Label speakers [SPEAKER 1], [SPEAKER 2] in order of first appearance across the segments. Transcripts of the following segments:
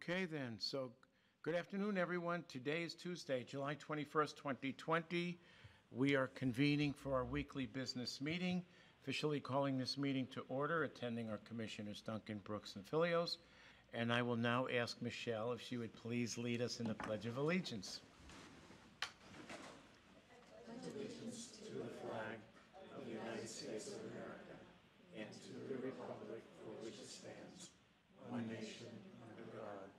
[SPEAKER 1] Okay then, so good afternoon, everyone. Today is Tuesday, July 21st, 2020. We are convening for our weekly business meeting, officially calling this meeting to order. Attending our commissioners Duncan, Brooks, and Filios. And I will now ask Michelle if she would please lead us in the Pledge of Allegiance.
[SPEAKER 2] Pledge allegiance to the flag of the United States of America and to the republic for which it stands, one nation, under God,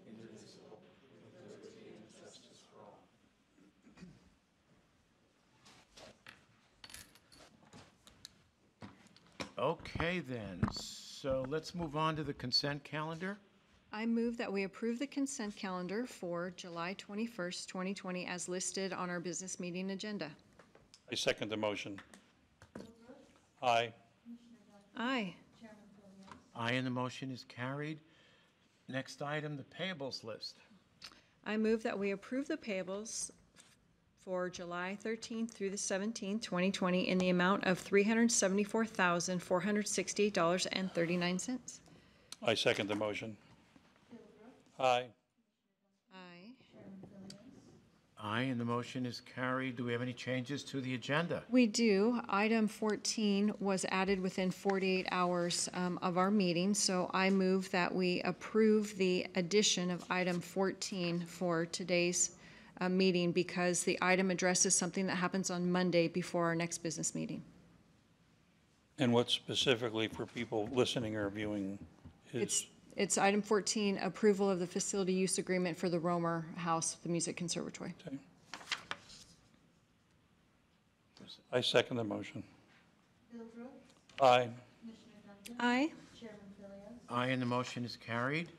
[SPEAKER 2] indivisible, with liberty and justice for all.
[SPEAKER 1] Okay then, so let's move on to the consent calendar.
[SPEAKER 3] I move that we approve the consent calendar for July 21st, 2020 as listed on our business meeting agenda.
[SPEAKER 4] I second the motion. Aye.
[SPEAKER 3] Aye.
[SPEAKER 1] Aye, and the motion is carried. Next item, the payables list.
[SPEAKER 3] I move that we approve the payables for July 13th through the 17th, 2020 in the amount of $374,468.39.
[SPEAKER 4] I second the motion. Aye.
[SPEAKER 3] Aye.
[SPEAKER 1] Aye, and the motion is carried. Do we have any changes to the agenda?
[SPEAKER 3] We do. Item 14 was added within 48 hours of our meeting, so I move that we approve the addition of item 14 for today's meeting because the item addresses something that happens on Monday before our next business meeting.
[SPEAKER 4] And what specifically for people listening or viewing is?
[SPEAKER 3] It's item 14, approval of the facility use agreement for the Romer House, the Music Conservatory.
[SPEAKER 4] Okay. I second the motion. Aye.
[SPEAKER 3] Aye.
[SPEAKER 1] Aye, and the motion is carried.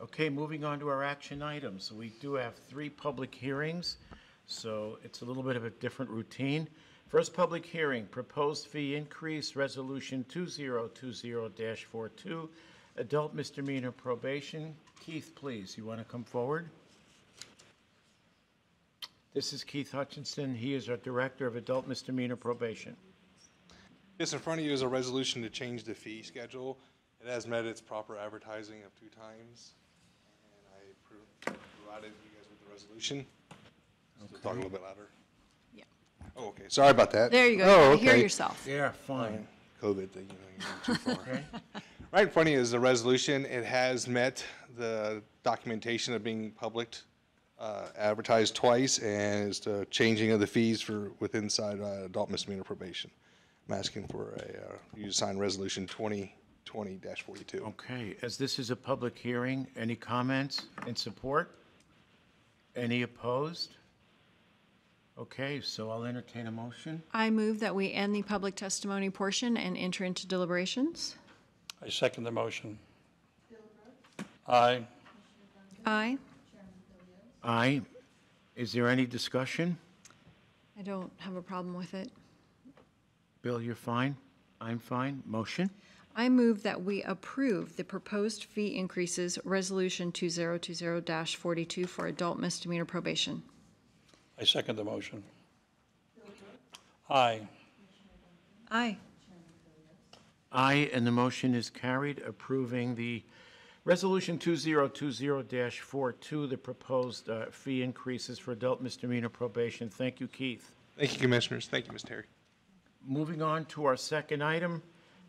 [SPEAKER 1] Okay, moving on to our action items. We do have 3 public hearings, so it's a little bit of a different routine. First public hearing, proposed fee increase, resolution 2020-42, adult misdemeanor probation. Keith, please, you want to come forward? This is Keith Hutchinson. He is our Director of Adult Misdemeanor Probation.
[SPEAKER 5] Yes, in front of you is a resolution to change the fee schedule. It has met its proper advertising of 2 times. And I provided you guys with the resolution. Okay. Talk a little bit louder.
[SPEAKER 3] Yeah.
[SPEAKER 5] Oh, okay. Sorry about that.
[SPEAKER 3] There you go.
[SPEAKER 5] Oh,
[SPEAKER 3] okay. Hear yourself.
[SPEAKER 1] Yeah, fine.
[SPEAKER 5] COVID thing, you're too far. Okay. Right in front of you is the resolution. It has met the documentation of being published, advertised twice, and is the changing of the fees for inside adult misdemeanor probation. I'm asking for you to sign resolution 2020-42.
[SPEAKER 1] Okay, as this is a public hearing, any comments in support? Any opposed? Okay, so I'll entertain a motion.
[SPEAKER 3] I move that we end the public testimony portion and enter into deliberations.
[SPEAKER 4] I second the motion. Aye.
[SPEAKER 3] Aye.
[SPEAKER 1] Aye. Is there any discussion?
[SPEAKER 3] I don't have a problem with it.
[SPEAKER 1] Bill, you're fine? I'm fine. Motion?
[SPEAKER 3] I move that we approve the proposed fee increases, Resolution 2020-42 for adult misdemeanor probation.
[SPEAKER 4] I second the motion. Aye.
[SPEAKER 3] Aye.
[SPEAKER 1] Aye, and the motion is carried, approving the Resolution 2020-42, the proposed fee increases for adult misdemeanor probation. Thank you, Keith.
[SPEAKER 5] Thank you, Commissioners. Thank you, Ms. Terry.
[SPEAKER 1] Moving on to our second item,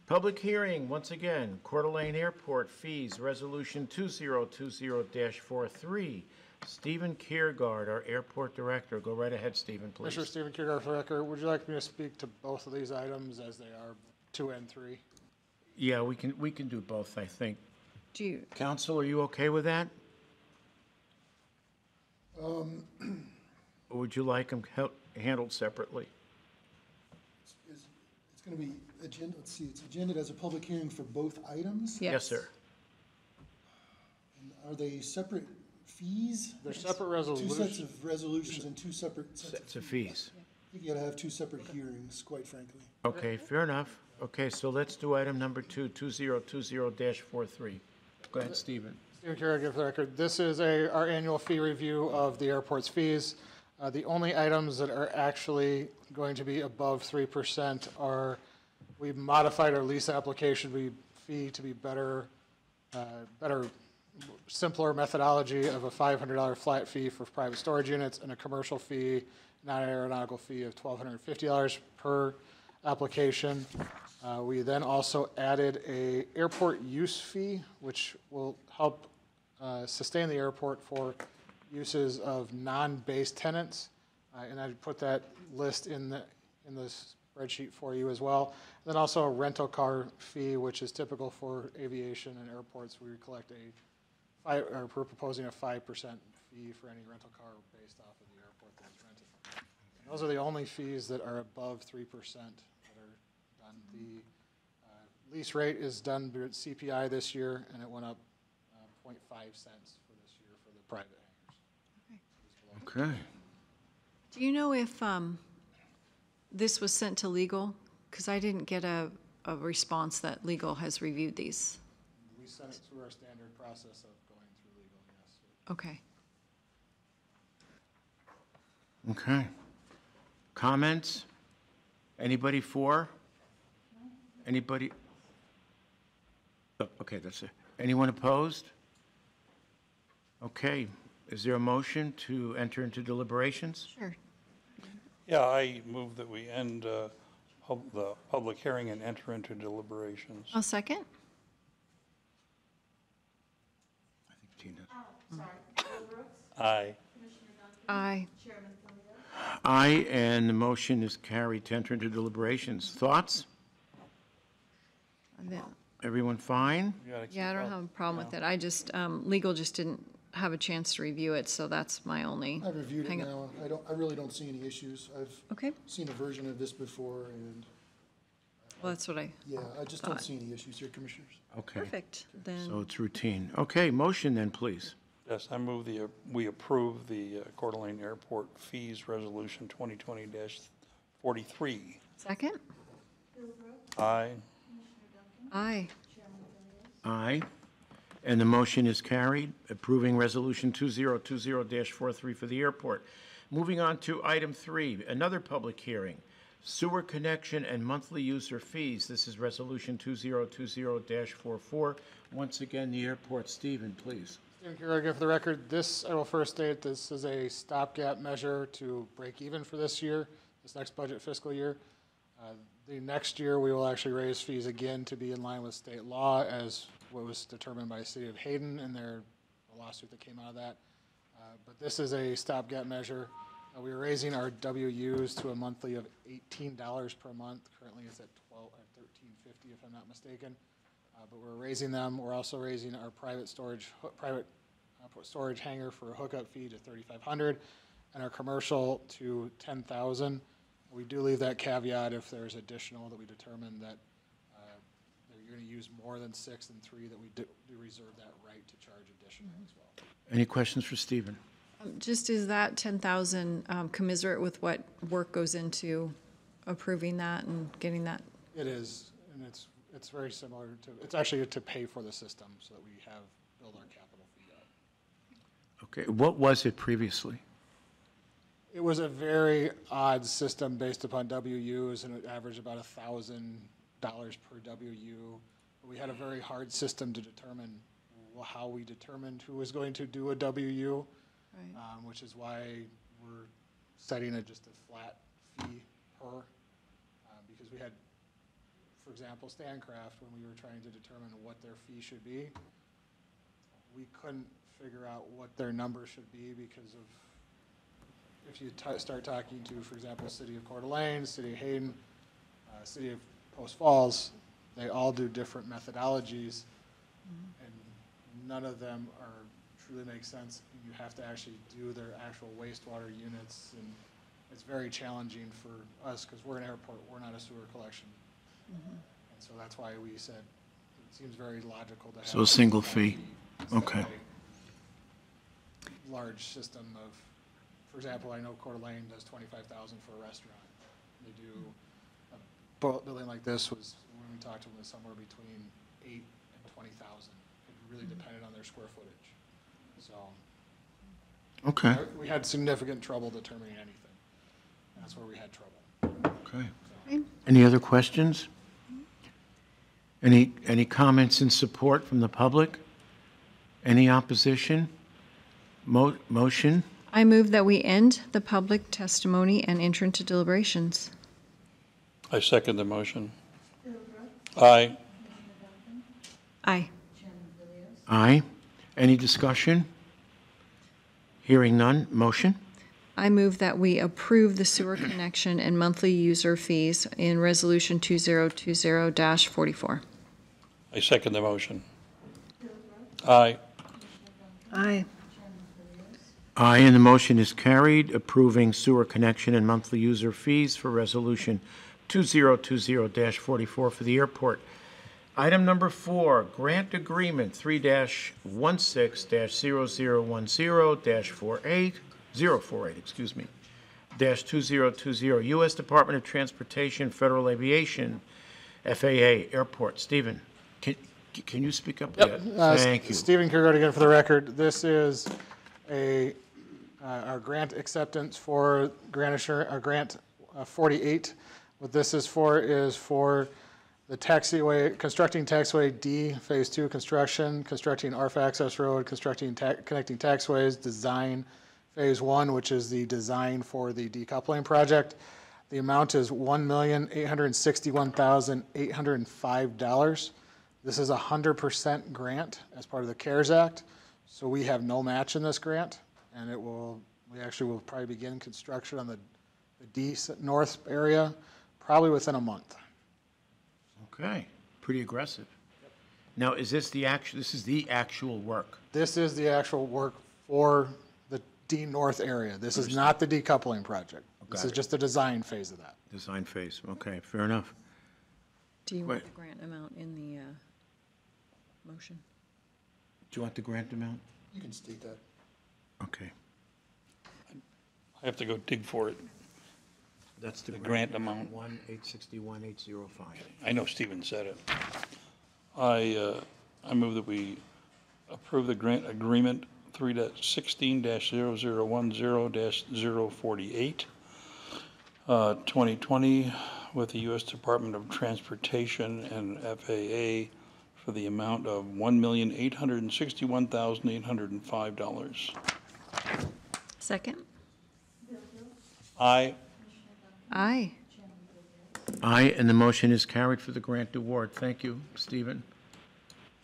[SPEAKER 1] public hearing, once again, Coeur d'Alene Airport fees, Resolution 2020-43. Stephen Kiergaard, our Airport Director. Go right ahead, Stephen, please.
[SPEAKER 6] Mr. Stephen Kiergaard, for the record, would you like me to speak to both of these items as they are 2 and 3?
[SPEAKER 1] Yeah, we can do both, I think.
[SPEAKER 3] Do you?
[SPEAKER 1] Counsel, are you okay with that? Or would you like them handled separately?
[SPEAKER 7] It's going to be agenda. Let's see. It's agendaed as a public hearing for both items.
[SPEAKER 1] Yes, sir.
[SPEAKER 7] And are they separate fees?
[SPEAKER 6] They're separate resolutions.
[SPEAKER 7] 2 sets of resolutions and 2 separate
[SPEAKER 1] Sets of fees.
[SPEAKER 7] I think you got to have 2 separate hearings, quite frankly.
[SPEAKER 1] Okay, fair enough. Okay, so let's do item number 2, 2020-43. Go ahead, Stephen.
[SPEAKER 6] Stephen Kiergaard, for the record, this is our annual fee review of the airport's fees. The only items that are actually going to be above 3% are, we modified our lease application fee to be better simpler methodology of a $500 flat fee for private storage units and a commercial fee, non-aeronautical fee of $1,250 per application. We then also added a airport use fee, which will help sustain the airport for uses of non-base tenants. And I put that list in the spreadsheet for you as well. Then also a rental car fee, which is typical for aviation and airports. We collect we're proposing a 5% fee for any rental car based off of the airport that is rented. And those are the only fees that are above 3% that are done. The lease rate is done at CPI this year, and it went up 0.5 cents for this year for the private hangars.
[SPEAKER 1] Okay.
[SPEAKER 3] Do you know if this was sent to legal? Because I didn't get a response that legal has reviewed these.
[SPEAKER 6] We sent it through our standard process of going through legal, yes.
[SPEAKER 3] Okay.
[SPEAKER 1] Okay. Comments? Anybody for? Anybody? Oh, okay, that's it. Anyone opposed? Okay. Is there a motion to enter into deliberations?
[SPEAKER 3] Sure.
[SPEAKER 4] Yeah, I move that we end the public hearing and enter into deliberations.
[SPEAKER 3] I'll second.
[SPEAKER 1] I think Tina.
[SPEAKER 4] Aye.
[SPEAKER 3] Aye.
[SPEAKER 1] Aye, and the motion is carried to enter into deliberations. Thoughts? Everyone fine?
[SPEAKER 4] You gotta keep
[SPEAKER 3] Yeah, I don't
[SPEAKER 4] up.
[SPEAKER 3] have a problem with it. I just, legal just didn't have a chance to review it, so that's my only
[SPEAKER 7] I've reviewed it
[SPEAKER 3] hang up.
[SPEAKER 7] now. I really don't see any issues. I've
[SPEAKER 3] Okay,
[SPEAKER 7] seen a version of this before, and,
[SPEAKER 3] well, that's what I,
[SPEAKER 7] yeah, I just don't
[SPEAKER 3] Thought.
[SPEAKER 7] see any issues here, Commissioners.
[SPEAKER 1] Okay.
[SPEAKER 3] perfect.
[SPEAKER 1] So
[SPEAKER 3] Then,
[SPEAKER 1] it's routine. Okay, motion then, please.
[SPEAKER 4] Yes, I move we approve the Coeur d'Alene Airport Fees Resolution 2020-43.
[SPEAKER 3] second?
[SPEAKER 4] Aye.
[SPEAKER 3] Aye.
[SPEAKER 1] Aye. And the motion is carried, approving Resolution 2020-43 for the airport. Moving on to item 3, another public hearing, sewer connection and monthly user fees. This is Resolution 2020-44. Once again, the airport. Stephen, please.
[SPEAKER 6] Stephen Kerrigan, for the record, I will first state this is a stopgap measure to break even for this year, this next budget fiscal year. The next year, we will actually raise fees again to be in line with state law as what was determined by the city of Hayden in their lawsuit that came out of that. But this is a stopgap measure. We are raising our WUs to a monthly of $18 per month. Currently, it's at $13.50 if I'm not mistaken. But we're raising them. We're also raising our private storage hangar for a hookup fee to $3,500, and our commercial to $10,000. We do leave that caveat if there's additional that we determine that you're going to use more than 6 and 3, that we do reserve that right to charge additional as well.
[SPEAKER 1] Any questions for Stephen?
[SPEAKER 3] Just is that 10,000 commensurate with what work goes into approving that and getting that?
[SPEAKER 6] It is, and it's very similar to, it's actually to pay for the system so that we build our capital fee up.
[SPEAKER 1] Okay, what was it previously?
[SPEAKER 6] It was a very odd system based upon WUs, and it averaged about $1,000 per WU. We had a very hard system to determine how we determined who was going to do a WU,
[SPEAKER 3] Right.
[SPEAKER 6] Which is why we're setting just a flat fee per, because we had, for example, Stancraft, when we were trying to determine what their fee should be, we couldn't figure out what their number should be because of, if you start talking to, for example, City of Coeur d'Alene, City of Hayden, City of Post Falls, they all do different methodologies, and none of them truly make sense. You have to actually do their actual wastewater units, and it's very challenging for us because we're an airport, we're not a sewer collection. And so that's why we said it seems very logical to have.
[SPEAKER 1] So a single fee,
[SPEAKER 6] instead of
[SPEAKER 1] okay.
[SPEAKER 6] a large system of, for example, I know Coeur d'Alene does $25,000 for a restaurant. They do, a building like this was, when we talked to them, was somewhere between 8 and 20,000. It really depended on their square footage. So
[SPEAKER 1] Okay,
[SPEAKER 6] we had significant trouble determining anything. That's where we had trouble.
[SPEAKER 1] okay.
[SPEAKER 3] Okay.
[SPEAKER 1] Any other questions? Any comments in support from the public? Any opposition? Motion?
[SPEAKER 3] I move that we end the public testimony and enter into deliberations.
[SPEAKER 4] I second the motion. Aye.
[SPEAKER 3] Aye.
[SPEAKER 1] Aye. Any discussion? Hearing none. Motion?
[SPEAKER 3] I move that we approve the sewer connection and monthly user fees in Resolution 2020-44.
[SPEAKER 4] I second the motion. Aye.
[SPEAKER 3] Aye.
[SPEAKER 1] Aye, and the motion is carried, approving sewer connection and monthly user fees for Resolution 2020-44 for the airport. Item number 4, Grant Agreement 3-16-0010-48, 048, excuse me, -2020, U.S. Department of Transportation, Federal Aviation, FAA, Airport. Stephen, can you speak up?
[SPEAKER 6] Yep.
[SPEAKER 1] Thank you.
[SPEAKER 6] Stephen Kierkegaard again for the record. This is our grant acceptance for grant 48. What this is for the taxiway, constructing taxiway D, Phase 2 construction, constructing ARF access road, constructing connecting taxiways, design Phase 1, which is the design for the decoupling project. The amount is $1,861,805. This is a 100% grant as part of the CARES Act, so we have no match in this grant, and we actually will probably begin construction on the D North area probably within a month.
[SPEAKER 1] Okay, pretty aggressive. Now, is this the actual work?
[SPEAKER 6] This is the actual work for the D North area. This is not the decoupling project. This is just the design phase of that.
[SPEAKER 1] Design phase, okay, fair enough.
[SPEAKER 3] Do you want the grant amount in the motion?
[SPEAKER 1] Do you want the grant amount?
[SPEAKER 7] You can state that.
[SPEAKER 1] Okay.
[SPEAKER 4] I have to go dig for it.
[SPEAKER 1] That's the
[SPEAKER 4] grant amount.
[SPEAKER 1] 1,861,805.
[SPEAKER 4] I know Stephen said it. I move that we approve the grant agreement 3-16-0010-048, 2020 with the U.S. Department of Transportation and FAA for the amount of $1,861,805.
[SPEAKER 3] Second?
[SPEAKER 4] Aye.
[SPEAKER 3] Aye.
[SPEAKER 1] Aye, and the motion is carried for the grant award. Thank you, Stephen.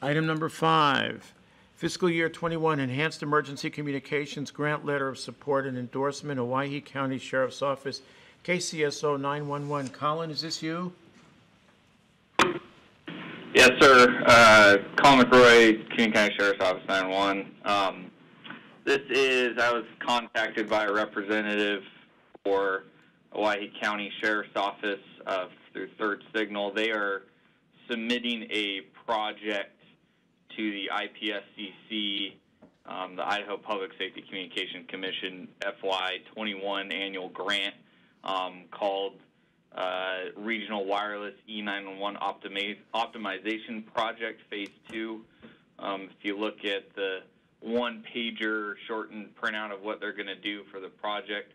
[SPEAKER 1] Item number 5, fiscal year 21 Enhanced Emergency Communications Grant Letter of Support and Endorsement, Owyhee County Sheriff's Office, KCSO 911. Colin, is this you?
[SPEAKER 8] Yes, sir. Colin McRoy, Kootenai County Sheriff's Office 911. I was contacted by a representative for Owyhee County Sheriff's Office through Third Signal. They are submitting a project to the IPSCC, the Idaho Public Safety Communication Commission FY21 annual grant called Regional Wireless E911 Optimization Project Phase 2. If you look at the one-pager shortened printout of what they're going to do for the project,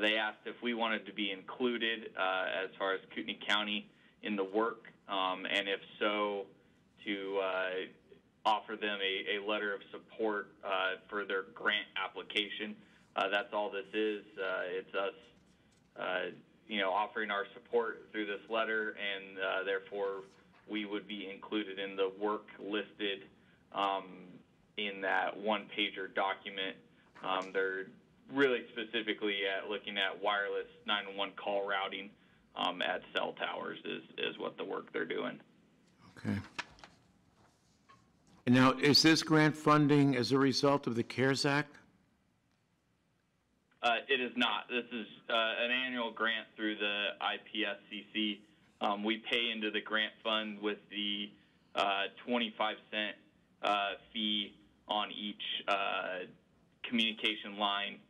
[SPEAKER 8] they asked if we wanted to be included as far as Kootenai County in the work, and if so, to offer them a letter of support for their grant application. That's all this is. It's us, offering our support through this letter, and therefore we would be included in the work listed in that one-pager document. They're really specifically looking at wireless 911 call routing at cell towers is what the work they're doing.
[SPEAKER 1] Okay. And now, is this grant funding as a result of the CARES Act?
[SPEAKER 8] It is not. This is an annual grant through the IPSCC. We pay into the grant fund with the 25-cent fee on each communication line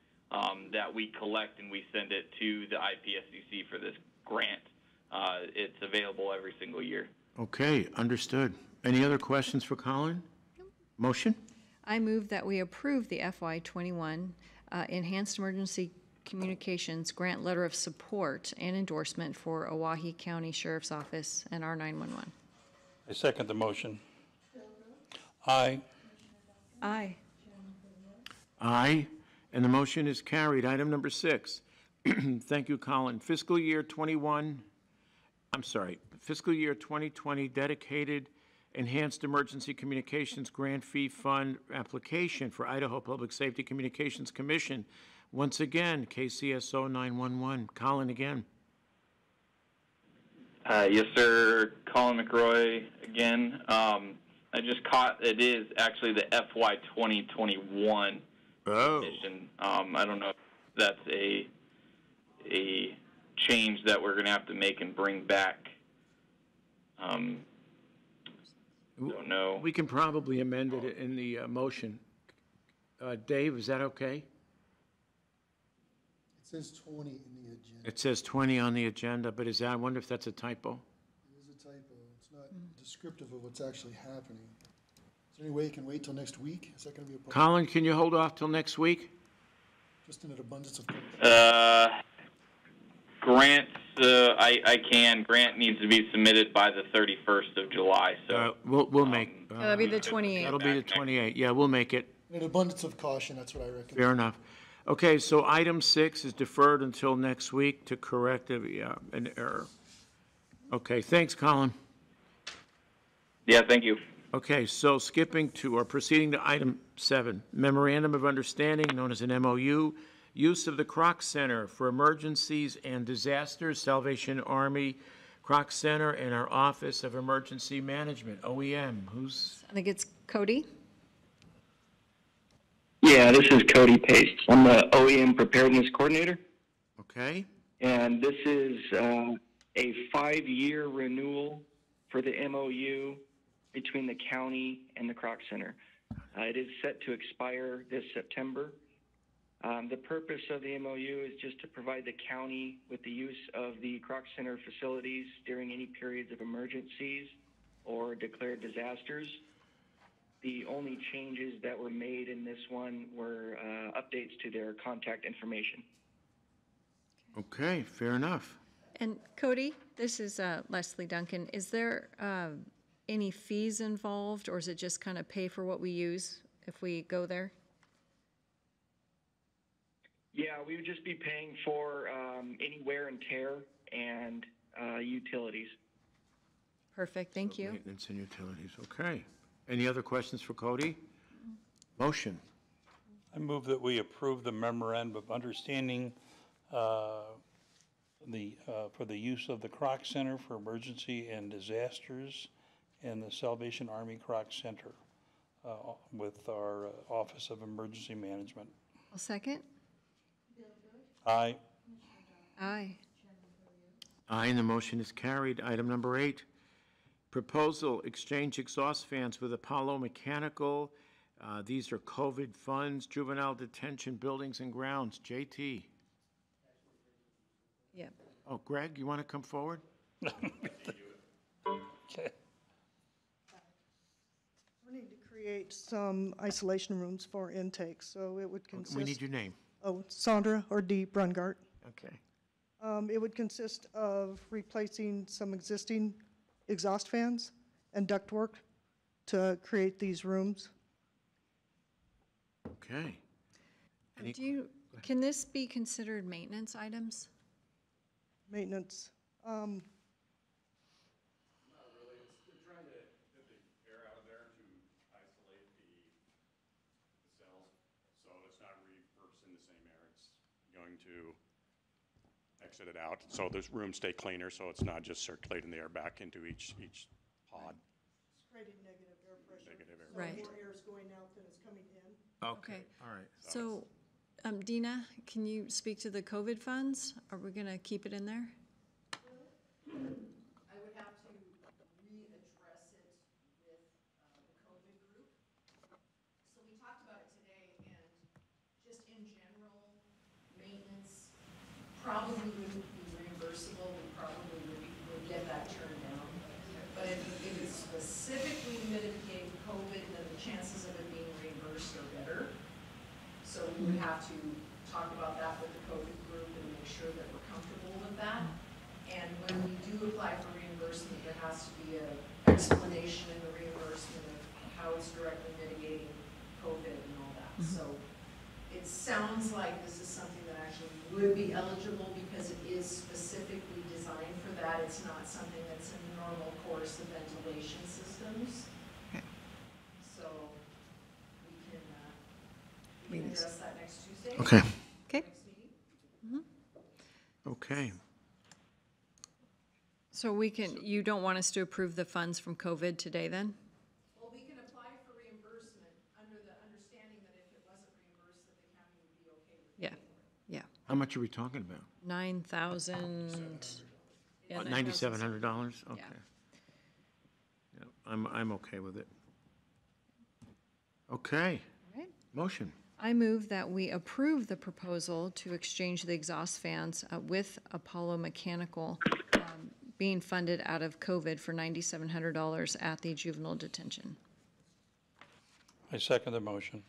[SPEAKER 8] that we collect, and we send it to the IPSCC for this grant. It's available every single year.
[SPEAKER 1] Okay, understood. Any other questions for Colin? Motion?
[SPEAKER 3] I move that we approve the FY21 Enhanced Emergency Communications Grant Letter of Support and Endorsement for Owyhee County Sheriff's Office and R911.
[SPEAKER 4] I second the motion. Aye.
[SPEAKER 3] Aye.
[SPEAKER 1] Aye, and the motion is carried. Item number 6. Thank you, Colin. Fiscal year 2020 dedicated enhanced emergency communications grant fee fund application for Idaho Public Safety Communications Commission. Once again, KCSO 911. Colin again.
[SPEAKER 8] Yes, sir. Colin McRoy again. I just caught it is actually the FY 2021 edition. I don't know if that's a change that we're going to have to make and bring back. Don't know.
[SPEAKER 1] We can probably amend it in the motion. Dave, is that okay?
[SPEAKER 7] It says 20 in the agenda.
[SPEAKER 1] It says 20 on the agenda, but I wonder if that's a typo?
[SPEAKER 7] It is a typo. It's not descriptive of what's actually happening. Is there any way you can wait till next week? Is that going to be a problem?
[SPEAKER 1] Colin, can you hold off till next week?
[SPEAKER 7] Just in an abundance of
[SPEAKER 8] Grant, I can. Grant needs to be submitted by the 31st of July. So
[SPEAKER 1] We'll make.
[SPEAKER 3] That'll be the 28th.
[SPEAKER 1] That'll be the 28th. Yeah, we'll make it.
[SPEAKER 7] in an abundance of caution, that's what I recommend.
[SPEAKER 1] Fair enough. Okay, so item 6 is deferred until next week to correct an error. Okay, thanks, Colin.
[SPEAKER 8] yeah, thank you.
[SPEAKER 1] Okay, so skipping to, or proceeding to item 7, Memorandum of Understanding, known as an MOU, use of the Kroc Center for Emergencies and Disasters, Salvation Army Kroc Center, and our Office of Emergency Management, OEM. Who's,
[SPEAKER 3] I think it's Cody.
[SPEAKER 9] Yeah, this is Cody Pace. I'm the OEM Preparedness Coordinator,
[SPEAKER 1] okay?
[SPEAKER 9] and this is a 5-year renewal for the MOU between the county and the Kroc Center. It is set to expire this September. The purpose of the MOU is just to provide the county with the use of the Kroc Center facilities during any periods of emergencies or declared disasters. The only changes that were made in this one were updates to their contact information.
[SPEAKER 1] Okay, fair enough.
[SPEAKER 3] And Cody, this is Leslie Duncan. Is there any fees involved, or is it just kind of pay for what we use if we go there?
[SPEAKER 9] Yeah, we would just be paying for any wear and tear and utilities.
[SPEAKER 3] Perfect, thank you.
[SPEAKER 1] Maintenance and utilities, okay. Any other questions for Cody? Motion.
[SPEAKER 4] I move that we approve the memorandum of understanding for the use of the Kroc Center for Emergency and Disasters and the Salvation Army Kroc Center with our Office of Emergency Management.
[SPEAKER 3] I'll second.
[SPEAKER 4] Aye.
[SPEAKER 3] Aye.
[SPEAKER 1] Aye, and the motion is carried. Item number 8, proposal, exchange exhaust fans with Apollo Mechanical. These are COVID funds, juvenile detention buildings and grounds. JT.
[SPEAKER 3] Yeah.
[SPEAKER 1] Oh, Greg, you want to come forward?
[SPEAKER 4] Okay.
[SPEAKER 10] We need to create some isolation rooms for intake, so it would consist.
[SPEAKER 1] We need your name.
[SPEAKER 10] Oh, Sandra or Dee Brungart.
[SPEAKER 1] Okay.
[SPEAKER 10] It would consist of replacing some existing exhaust fans and ductwork to create these rooms.
[SPEAKER 1] Okay.
[SPEAKER 3] Can this be considered maintenance items?
[SPEAKER 10] Maintenance.
[SPEAKER 11] Not really. They're trying to get the air out of there to isolate the cells, so it's not repurposing the same air. It's going to exit it out, so the rooms stay cleaner, so it's not just circulating the air back into each pod.
[SPEAKER 10] It's creating negative air pressure.
[SPEAKER 11] Negative air.
[SPEAKER 3] Right.
[SPEAKER 10] More air is going out than is coming in.
[SPEAKER 1] Okay, all right.
[SPEAKER 3] So, Dina, can you speak to the COVID funds? Are we going to keep it in there?
[SPEAKER 12] I would have to readdress it with the COVID group. So we talked about it today, and just in general, maintenance probably wouldn't be reimbursable. We probably would get that turned down. But if it specifically mitigate COVID, then the chances of it being reimbursed are better. So we would have to talk about that with the COVID group and make sure that we're comfortable with that. And when we do apply for reimbursement, there has to be an explanation in the reimbursement of how it's directly mitigating COVID and all that. So it sounds like this is something that actually would be eligible because it is specifically designed for that. It's not something that's in the normal course of ventilation systems.
[SPEAKER 3] Okay.
[SPEAKER 12] So we can address that next Tuesday.
[SPEAKER 1] Okay,
[SPEAKER 3] Okay,
[SPEAKER 12] Next meeting.
[SPEAKER 1] okay.
[SPEAKER 3] so you don't want us to approve the funds from COVID today then?
[SPEAKER 12] Well, we can apply for reimbursement under the understanding that if it wasn't reimbursed, that the county would be okay with
[SPEAKER 3] Yeah,
[SPEAKER 12] paying for it.
[SPEAKER 3] yeah.
[SPEAKER 1] How much are we talking about?
[SPEAKER 3] 9,000. Yeah,
[SPEAKER 1] $9,700? Okay.
[SPEAKER 3] Yeah.
[SPEAKER 1] Yeah, I'm okay with it. Okay,
[SPEAKER 3] All right.
[SPEAKER 1] motion.
[SPEAKER 3] I move that we approve the proposal to exchange the exhaust fans with Apollo Mechanical being funded out of COVID for $9,700 at the juvenile detention.
[SPEAKER 4] I second the motion.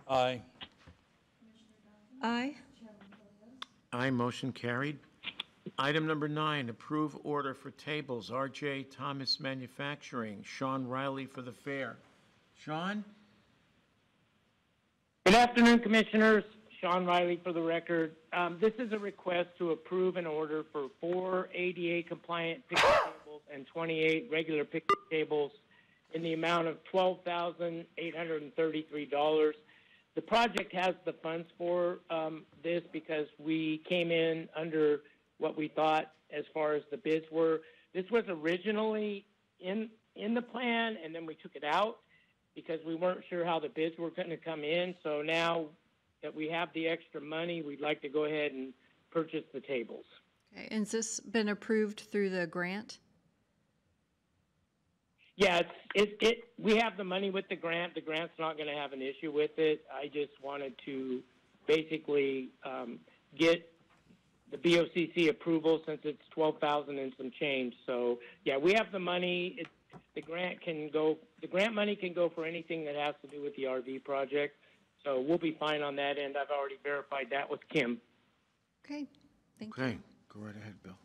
[SPEAKER 4] Aye.
[SPEAKER 3] Aye.
[SPEAKER 1] Aye, motion carried. Item number 9, approve order for tables, R.J. Thomas Manufacturing, Sean Riley for the fair. Sean?
[SPEAKER 13] Good afternoon, Commissioners. Sean Riley for the record. This is a request to approve an order for 4 ADA-compliant picnic tables and 28 regular picnic tables in the amount of $12,833. The project has the funds for this because we came in under what we thought as far as the bids were. This was originally in the plan, and then we took it out because we weren't sure how the bids were going to come in. So now that we have the extra money, we'd like to go ahead and purchase the tables.
[SPEAKER 3] Okay, and has this been approved through the grant?
[SPEAKER 13] Yeah, we have the money with the grant. The grant's not going to have an issue with it. I just wanted to basically get the BOCC approval since it's $12,000 and some change. So yeah, we have the money. The grant money can go for anything that has to do with the RV project. So we'll be fine on that end. I've already verified that with Kim.
[SPEAKER 3] Okay, thank you.
[SPEAKER 1] Okay, go right ahead, Bill.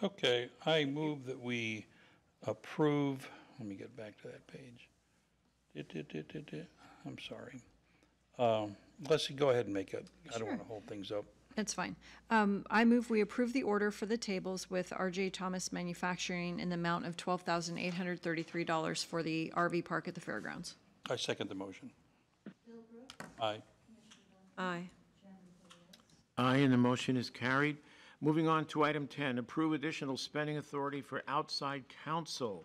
[SPEAKER 4] Okay, I move that we approve, let me get back to that page. I'm sorry. Leslie, go ahead and make it. I don't want to hold things up.
[SPEAKER 3] That's fine. I move we approve the order for the tables with R.J. Thomas Manufacturing in the amount of $12,833 for the RV park at the fairgrounds.
[SPEAKER 4] I second the motion. Aye.
[SPEAKER 3] Aye.
[SPEAKER 1] Aye, and the motion is carried. Moving on to item 10, approve additional spending authority for outside counsel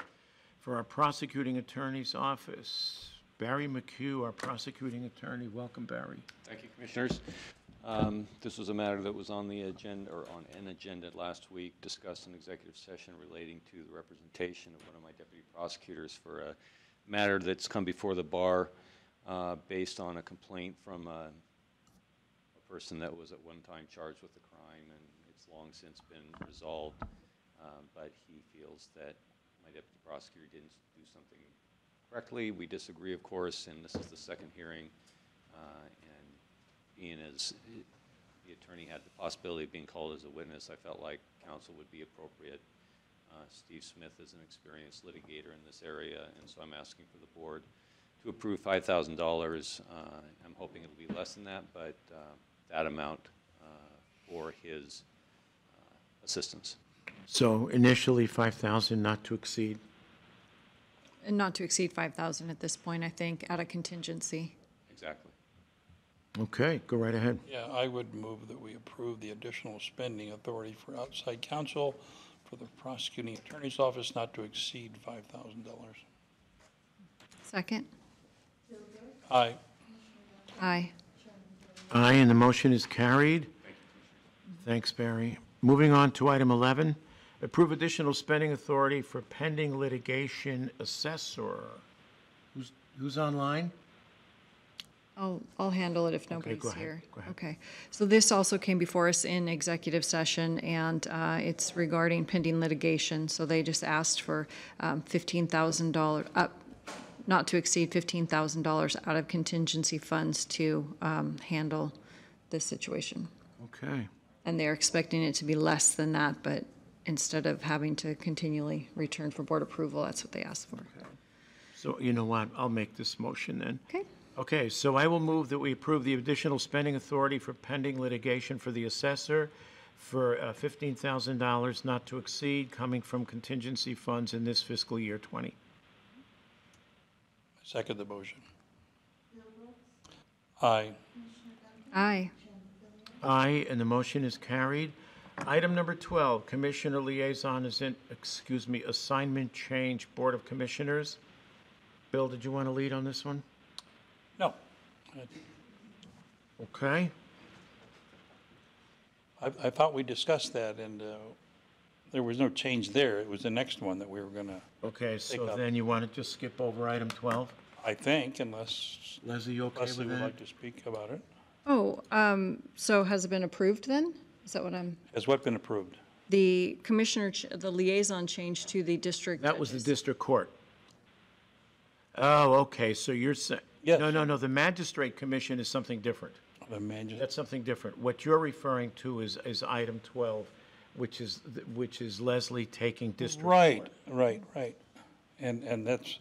[SPEAKER 1] for our prosecuting attorney's office. Barry McHugh, our prosecuting attorney. Welcome, Barry.
[SPEAKER 14] Thank you, Commissioners. This was a matter that was on the agenda, or on an agenda last week, discussed in executive session relating to the representation of one of my deputy prosecutors for a matter that's come before the bar based on a complaint from a person that was at one time charged with a crime, and it's long since been resolved, but he feels that my deputy prosecutor didn't do something correctly. We disagree, of course, and this is the second hearing, and being as the attorney had the possibility of being called as a witness, I felt like counsel would be appropriate. Steve Smith is an experienced litigator in this area, and so I'm asking for the board to approve $5,000. I'm hoping it'll be less than that, but that amount for his assistance.
[SPEAKER 1] So initially 5,000, not to exceed.
[SPEAKER 3] And not to exceed 5,000 at this point, I think, out of contingency.
[SPEAKER 14] Exactly.
[SPEAKER 1] Okay, go right ahead.
[SPEAKER 4] Yeah, I would move that we approve the additional spending authority for outside counsel for the prosecuting attorney's office not to exceed $5,000.
[SPEAKER 3] Second?
[SPEAKER 4] Aye.
[SPEAKER 3] Aye.
[SPEAKER 1] Aye, and the motion is carried. Thanks, Barry. Moving on to item 11, approve additional spending authority for pending litigation assessor. Who's online?
[SPEAKER 3] I'll handle it if
[SPEAKER 1] Okay,
[SPEAKER 3] nobody's
[SPEAKER 1] go ahead,
[SPEAKER 3] here.
[SPEAKER 1] go ahead.
[SPEAKER 3] Okay. So this also came before us in executive session, and it's regarding pending litigation. So they just asked for $15,000, not to exceed $15,000 out of contingency funds to handle this situation.
[SPEAKER 1] Okay.
[SPEAKER 3] And they're expecting it to be less than that, but instead of having to continually return for board approval, that's what they asked for.
[SPEAKER 1] So you know what? I'll make this motion then.
[SPEAKER 3] Okay.
[SPEAKER 1] Okay, so I will move that we approve the additional spending authority for pending litigation for the assessor for $15,000 not to exceed coming from contingency funds in this fiscal year 20.
[SPEAKER 4] Second the motion. Aye.
[SPEAKER 3] Aye.
[SPEAKER 1] Aye, and the motion is carried. Item number 12, Commissioner Liaison is in, assignment change, Board of Commissioners. Bill, did you want to lead on this one?
[SPEAKER 4] No.
[SPEAKER 1] Okay.
[SPEAKER 4] I thought we discussed that, and there was no change there. It was the next one that we were going to,
[SPEAKER 1] Okay, so
[SPEAKER 4] up.
[SPEAKER 1] then you want to just skip over item 12?
[SPEAKER 4] I think, unless
[SPEAKER 1] Leslie, you okay
[SPEAKER 4] Leslie
[SPEAKER 1] with
[SPEAKER 4] would
[SPEAKER 1] that?
[SPEAKER 4] like to speak about it.
[SPEAKER 3] Oh, so has it been approved then? Is that what I'm,
[SPEAKER 4] Has what been approved?
[SPEAKER 3] the commissioner, the liaison change to the district?
[SPEAKER 1] That was the district court. Oh, okay, so you're saying,
[SPEAKER 4] Yes.
[SPEAKER 1] no, the magistrate commission is something different.
[SPEAKER 4] The magistrate.
[SPEAKER 1] That's something different. What you're referring to is item 12, which is Leslie taking district court.
[SPEAKER 4] Right. And that's,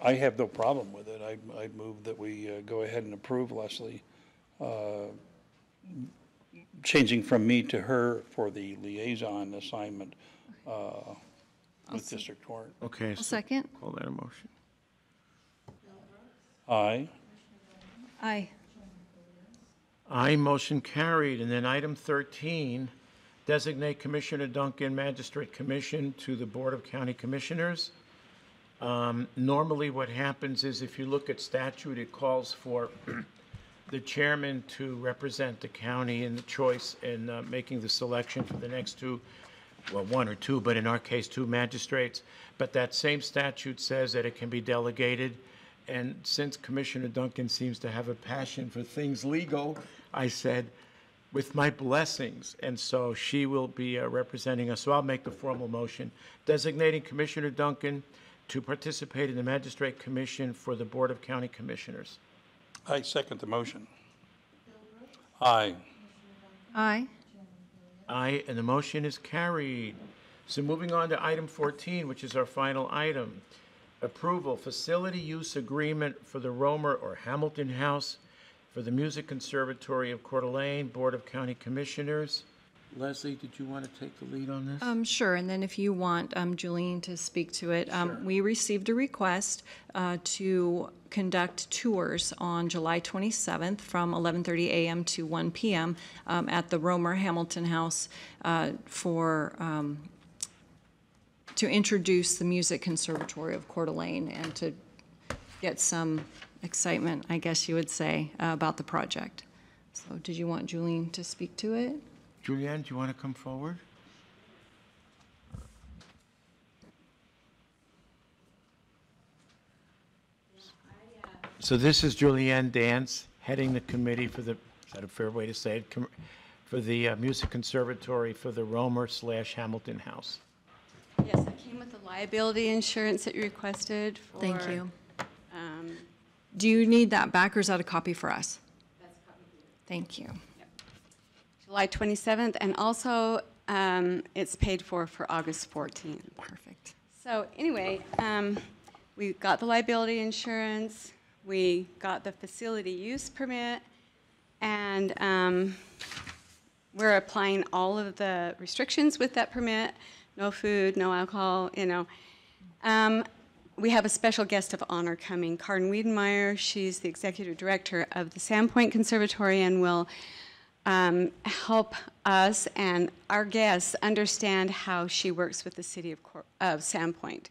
[SPEAKER 4] I have no problem with it. I move that we go ahead and approve Leslie, changing from me to her for the liaison assignment with district court.
[SPEAKER 1] Okay.
[SPEAKER 3] A second.
[SPEAKER 1] Call that a motion.
[SPEAKER 4] Aye.
[SPEAKER 3] Aye.
[SPEAKER 1] Aye, motion carried. And then item 13, designate Commissioner Duncan Magistrate Commission to the Board of County Commissioners. Normally what happens is if you look at statute, it calls for the chairman to represent the county in the choice in making the selection for the next two, well, one or two, but in our case, two magistrates. But that same statute says that it can be delegated. And since Commissioner Duncan seems to have a passion for things legal, I said, with my blessings. And so she will be representing us. So I'll make the formal motion designating Commissioner Duncan to participate in the Magistrate Commission for the Board of County Commissioners.
[SPEAKER 4] I second the motion. Aye.
[SPEAKER 3] Aye.
[SPEAKER 1] Aye, and the motion is carried. So moving on to item 14, which is our final item. Approval, facility use agreement for the Romer or Hamilton House for the Music Conservatory of Coeur d'Alene, Board of County Commissioners. Leslie, did you want to take the lead on this?
[SPEAKER 3] Sure, and then if you want Julene to speak to it. We received a request to conduct tours on July 27th from 11:30 a.m. to 1 p.m. At the Romer Hamilton House to introduce the Music Conservatory of Coeur d'Alene and to get some excitement, I guess you would say, about the project. So did you want Julene to speak to it?
[SPEAKER 1] Julianne, do you want to come forward? So this is Julianne Dance, heading the committee for the, is that a fair way to say it? For the Music Conservatory for the Romer/Hamilton House.
[SPEAKER 15] Yes, I came with the liability insurance that you requested for.
[SPEAKER 3] Thank you. Do you need that back, or is that a copy for us?
[SPEAKER 15] That's a copy here.
[SPEAKER 3] Thank you.
[SPEAKER 15] July 27th, and also it's paid for August 14th.
[SPEAKER 3] Perfect.
[SPEAKER 15] So anyway, we got the liability insurance, we got the facility use permit, and we're applying all of the restrictions with that permit. No food, no alcohol, you know. We have a special guest of honor coming, Karen Wiedenmeyer. She's the executive director of the Sandpoint Conservatory and will help us and our guests understand how she works with the city of Sandpoint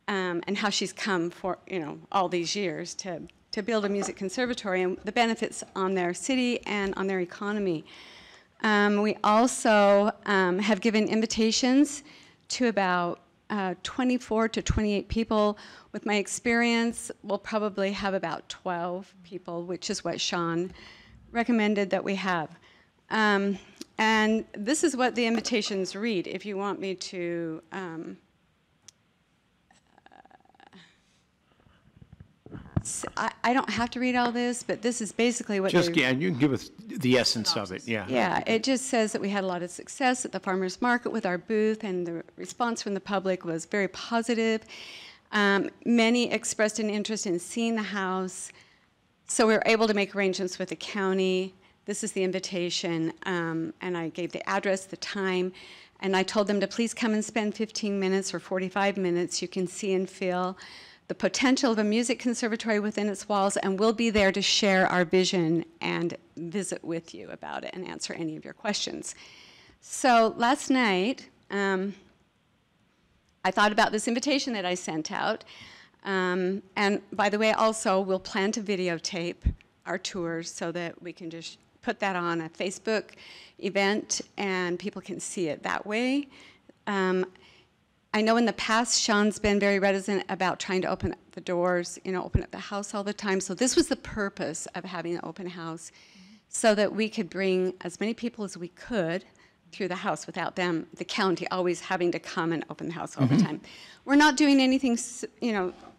[SPEAKER 15] and how she's come for, you know, all these years to build a music conservatory and the benefits on their city and on their economy. We also have given invitations to about 24 to 28 people. With my experience, we'll probably have about 12 people, which is what Sean recommended that we have. And this is what the invitations read. If you want me to, I don't have to read all this, but this is basically what
[SPEAKER 1] Just, yeah, you can give us the essence of it, yeah.
[SPEAKER 15] Yeah, it just says that we had a lot of success at the farmers market with our booth, and the response from the public was very positive. Many expressed an interest in seeing the house, so we were able to make arrangements with the county. This is the invitation, and I gave the address, the time, and I told them to please come and spend 15 minutes or 45 minutes. You can see and feel the potential of a music conservatory within its walls, and we'll be there to share our vision and visit with you about it and answer any of your questions. So last night, I thought about this invitation that I sent out. And by the way, also, we'll plan to videotape our tours so that we can just put that on a Facebook event and people can see it that way. I know in the past, Sean's been very reticent about trying to open up the doors, open up the house all the time. So this was the purpose of having an open house, so that we could bring as many people as we could through the house without them, the county, always having to come and open the house all the time. We're not doing anything,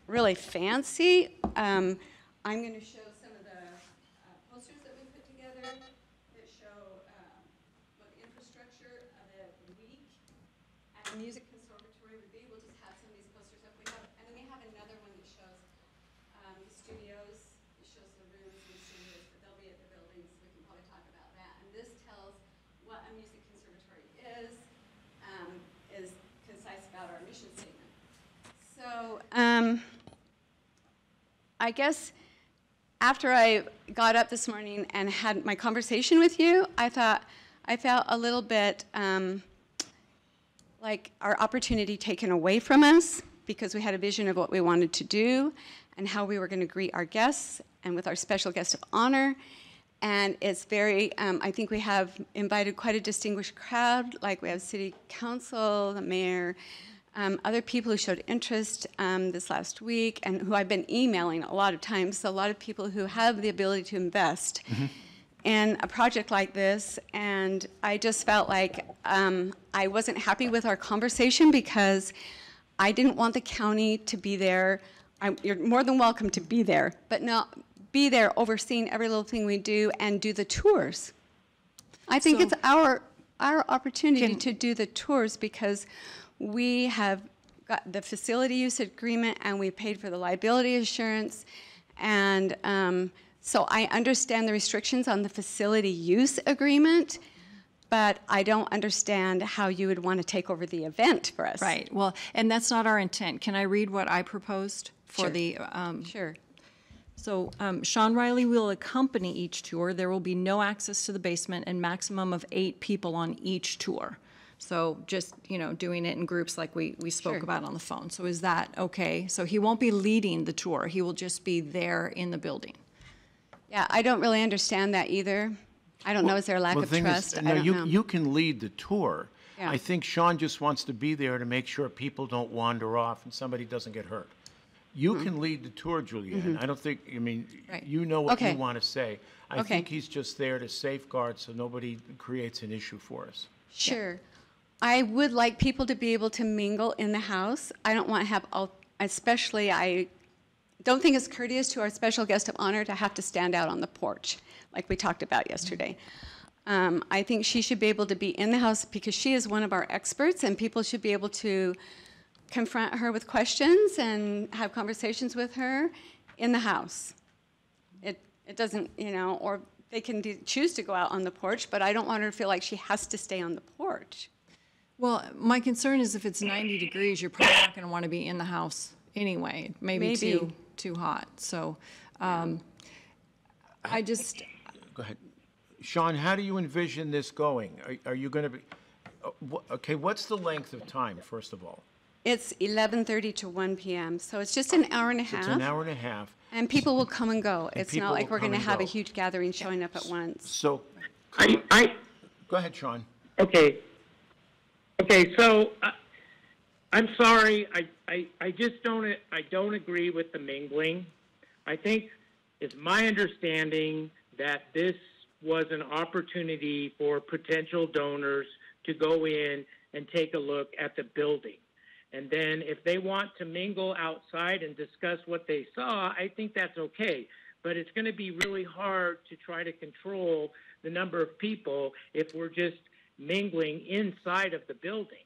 [SPEAKER 15] really fancy. I'm going to show some of the posters that we put together that show what the infrastructure of the week at the music conservatory would be. We'll just have some of these posters up. And then we have another one that shows the studios. It shows the rooms and the studios, but they'll be at the buildings. We can probably talk about that. And this tells what a music conservatory is concise about our mission statement. So I guess after I got up this morning and had my conversation with you, I felt a little bit like our opportunity taken away from us, because we had a vision of what we wanted to do and how we were going to greet our guests and with our special guest of honor. And it's very, I think we have invited quite a distinguished crowd, like we have city council, the mayor, other people who showed interest this last week and who I've been emailing a lot of times, so a lot of people who have the ability to invest in a project like this. And I just felt like I wasn't happy with our conversation because I didn't want the county to be there. You're more than welcome to be there, but not be there overseeing every little thing we do and do the tours. I think it's our opportunity to do the tours because we have got the facility use agreement and we paid for the liability insurance. And so I understand the restrictions on the facility use agreement, but I don't understand how you would want to take over the event for us.
[SPEAKER 3] Right. Well, and that's not our intent. Can I read what I proposed for
[SPEAKER 15] Sure.
[SPEAKER 3] the?
[SPEAKER 15] Sure.
[SPEAKER 3] So Sean Riley will accompany each tour. There will be no access to the basement and maximum of 8 people on each tour. So just, doing it in groups like we spoke
[SPEAKER 15] Sure.
[SPEAKER 3] about on the phone. So is that okay? So he won't be leading the tour. He will just be there in the building.
[SPEAKER 15] Yeah, I don't really understand that either. I don't know, is there a lack of trust? I don't know.
[SPEAKER 1] You can lead the tour.
[SPEAKER 15] Yeah.
[SPEAKER 1] I think Sean just wants to be there to make sure people don't wander off and somebody doesn't get hurt. You can lead the tour, Julianne. I don't think,
[SPEAKER 15] Right.
[SPEAKER 1] you know what
[SPEAKER 15] Okay.
[SPEAKER 1] you want to say. I
[SPEAKER 15] Okay.
[SPEAKER 1] think he's just there to safeguard so nobody creates an issue for us.
[SPEAKER 15] Sure. I would like people to be able to mingle in the house. I don't want to have, especially, I don't think it's courteous to our special guest of honor to have to stand out on the porch, like we talked about yesterday. I think she should be able to be in the house because she is one of our experts, and people should be able to confront her with questions and have conversations with her in the house. It doesn't, or they can choose to go out on the porch, but I don't want her to feel like she has to stay on the porch.
[SPEAKER 3] Well, my concern is if it's 90 degrees, you're probably not going to want to be in the house anyway. It may be too hot. So I just...
[SPEAKER 1] Go ahead. Sean, how do you envision this going? Are you going to be... Okay, what's the length of time, first of all?
[SPEAKER 15] It's 11:30 to 1 p.m., so it's just an hour and a half.
[SPEAKER 1] It's an hour and a half.
[SPEAKER 15] And people will come and go. It's
[SPEAKER 1] people
[SPEAKER 15] not like
[SPEAKER 1] will
[SPEAKER 15] we're going to
[SPEAKER 1] come and
[SPEAKER 15] have a
[SPEAKER 1] go.
[SPEAKER 15] huge gathering showing up at once.
[SPEAKER 1] So,
[SPEAKER 13] I
[SPEAKER 1] go ahead, Sean.
[SPEAKER 13] Okay, so I'm sorry, I just don't agree with the mingling. I think it's my understanding that this was an opportunity for potential donors to go in and take a look at the building. And then if they want to mingle outside and discuss what they saw, I think that's okay. But it's going to be really hard to try to control the number of people if we're just mingling inside of the building.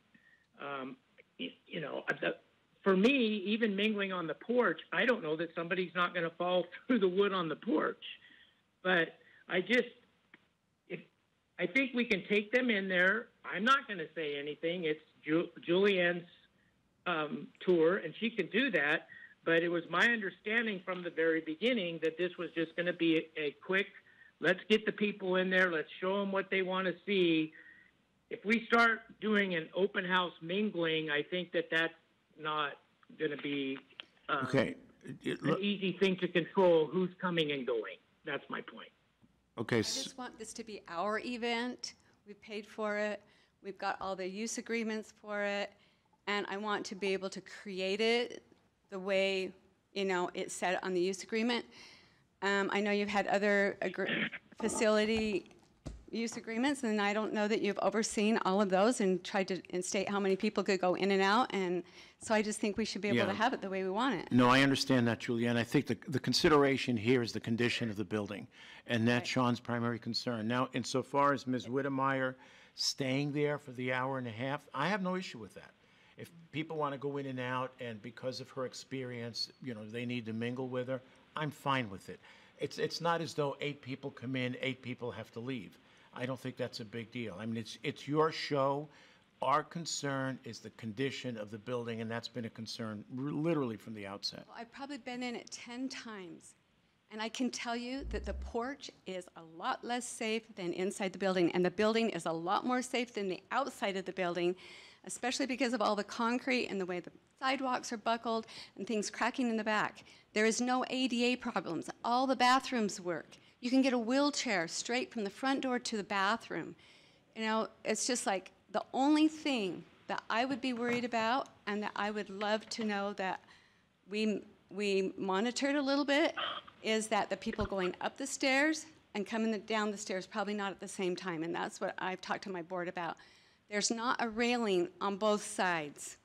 [SPEAKER 13] for me, even mingling on the porch, I don't know that somebody's not going to fall through the wood on the porch. But I think we can take them in there. I'm not going to say anything. It's Julianne's tour, and she can do that. But it was my understanding from the very beginning that this was just going to be a quick, let's get the people in there, let's show them what they want to see. If we start doing an open house mingling, I think that that's not going to be
[SPEAKER 1] Okay.
[SPEAKER 13] an easy thing to control who's coming and going. That's my point.
[SPEAKER 1] Okay.
[SPEAKER 15] I just want this to be our event. We paid for it. We've got all the use agreements for it. And I want to be able to create it the way, it's set on the use agreement. I know you've had other facility use agreements, and I don't know that you've overseen all of those and tried to state how many people could go in and out. And so I just think we should be able to have it the way we want it.
[SPEAKER 1] No, I understand that, Julianne. I think the consideration here is the condition of the building, and that's Sean's primary concern. Now, insofar as Ms. Whittemire staying there for the hour and a half, I have no issue with that. If people want to go in and out, and because of her experience, they need to mingle with her, I'm fine with it. It's not as though 8 people come in, 8 people have to leave. I don't think that's a big deal. I mean, it's your show. Our concern is the condition of the building, and that's been a concern literally from the outset.
[SPEAKER 15] Well, I've probably been in it 10 times, and I can tell you that the porch is a lot less safe than inside the building, and the building is a lot more safe than the outside of the building, especially because of all the concrete and the way the sidewalks are buckled and things cracking in the back. There is no ADA problems. All the bathrooms work. You can get a wheelchair straight from the front door to the bathroom. It's just like the only thing that I would be worried about, and that I would love to know that we monitored a little bit, is that the people going up the stairs and coming down the stairs probably not at the same time. And that's what I've talked to my board about. There's not a railing on both sides.